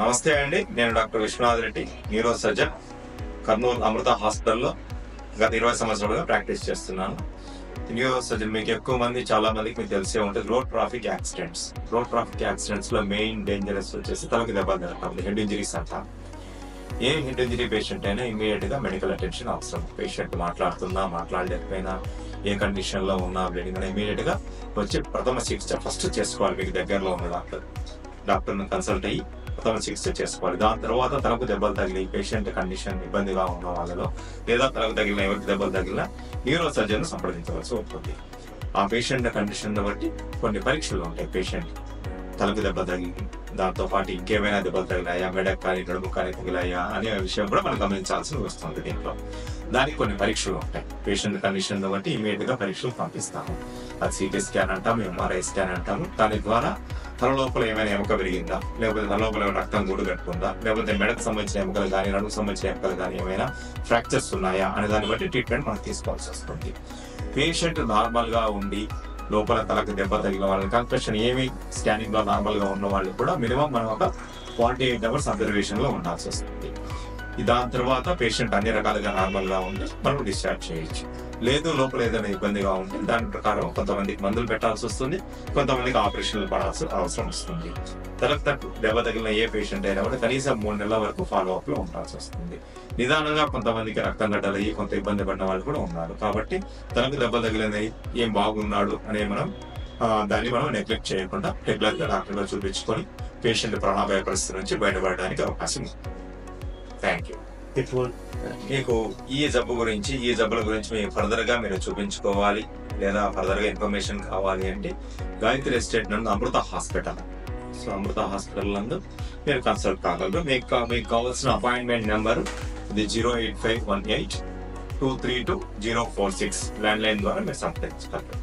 నమస్తే అండి, నేను doctor Vishwanath Reddy, neurosurgeon, Kurnool Amrita హాస్పిటల్లో గత 20 సంవత్సరాలుగా ప్రాక్టీస్ చేస్తున్నాను. న్యూరో సర్జన్ మీకు ఎక్కువ మంది, చాలా మందికి మీకు తెలిసే ఉంటుంది రోడ్ ట్రాఫిక్ యాక్సిడెంట్స్ లో మెయిన్ డేంజరస్ వచ్చేసి తలకి దెబ్బలు తగలటం, హెడ్ ఇంజరీస్ అంటాం. ఏ హెడ్ ఇంజరీ పేషెంట్ అయినా ఇమీడియట్ గా మెడికల్ అటెన్షన్ అవసరం. పేషెంట్ మాట్లాడుతున్నా, మాట్లాడలేకపోయినా, ఏ కండిషన్ లో ఉన్నా బ్లీడింగ్ ఇమీడియట్ గా వచ్చి ప్రథమ చికిత్స ఫస్ట్ చేసుకోవాలి. మీకు దగ్గరలో ఉన్న డాక్టర్ని కన్సల్ట్ అయ్యి ప్రథమ చికిత్స చేసుకోవాలి. దాని తర్వాత తలకు దెబ్బలు తగిలి పేషెంట్ కండిషన్ ఇబ్బందిగా ఉన్న వాళ్ళలో, లేదా తలకు తగిలిన ఎవరికి దెబ్బలు తగిలినా న్యూరో సర్జన్ సంప్రదించవలసి ఉంటుంది. ఆ పేషెంట్ కండిషన్ బట్టి కొన్ని పరీక్షలు ఉంటాయి. పేషెంట్ తలకు దెబ్బ తగిలి, దాంతో పాటు ఇంకేమైనా దెబ్బలు తగిలాయా, మెడకు కానీ నడుము కానీ తగిలాయా అనే విషయం కూడా మనం గమనించాల్సి వస్తుంది. దీంట్లో దానికి కొన్ని పరీక్షలు ఉంటాయి. పేషెంట్ కండిషన్ బట్టి ఇమీడియట్ గా పరీక్షలు పంపిస్తాము. అది సిటీ స్కాన్ అంటాము, ఎంఆర్ఐ స్కాన్ అంటాము. దాని ద్వారా తల లోపల ఏమైనా ఎముక పెరిగిందా, లేకపోతే తల లోపల రక్తం గూడు కట్టుకుందా, లేకపోతే మెడకు సంబంధించిన ఎముకలు కానీ నడుముకు సంబంధించిన ఎముకలు కానీ ఏమైనా ఫ్రాక్చర్స్ ఉన్నాయా అనే దాన్ని బట్టి ట్రీట్మెంట్ మనం తీసుకోవాల్సి వస్తుంది. పేషెంట్ నార్మల్ గా ఉండి లోపల తలకు దెబ్బ తగిలిన వాళ్ళని, కన్ఫెషన్ ఏమి స్కానింగ్ లో నార్మల్ గా ఉన్న వాళ్ళు కూడా మినిమం మనం ఒక 48 hours అబ్జర్వేషన్ లో ఉండాల్సి వస్తుంది. దాని తర్వాత పేషెంట్ అన్ని రకాలుగా నార్మల్ గా ఉండి మనం డిశ్చార్జ్ చేయొచ్చు. లేదు లోపల ఏదైనా ఇబ్బందిగా ఉంటే దాని ప్రకారం కొంతమందికి మందులు పెట్టాల్సి వస్తుంది, కొంతమందికి ఆపరేషన్లు పడాల్సిన అవసరం వస్తుంది. తలకు దెబ్బ తగిలిన ఏ పేషెంట్ అయినా కూడా కనీసం 3 నెలల వరకు ఫాలో అప్ లో ఉండాల్సి వస్తుంది. నిదానంగా కొంతమందికి రక్తం గడ్డలయ్యి కొంత ఇబ్బంది పడిన వాళ్ళు కూడా ఉన్నారు. కాబట్టి తలకు దెబ్బ తగిలినది ఏం బాగున్నాడు అనే దాన్ని మనం నెగ్లెక్ట్ చేయకుండా రెగ్యులర్ గా డాక్టర్ గా చూపించుకొని పేషెంట్ ప్రాణాపాయ పరిస్థితి నుంచి బయటపడడానికి అవకాశం ఉంది. Thank you. మీకు ఈ జబ్బుల గురించి మీరు ఫర్దర్ గా మీరు చూపించుకోవాలి, లేదా ఫర్దర్ గా ఇన్ఫర్మేషన్ కావాలి అంటే గాయత్రి ఎస్టేట్ నందు అమృత హాస్పిటల్, అమృత హాస్పిటల్ నందు మీరు కన్సల్ట్ కాగలరు. మీకు కావాల్సిన అపాయింట్మెంట్ నెంబర్ ఇది 08518 232 046 ల్యాండ్ లైన్ ద్వారా మీరు సంప్రదించగలరు.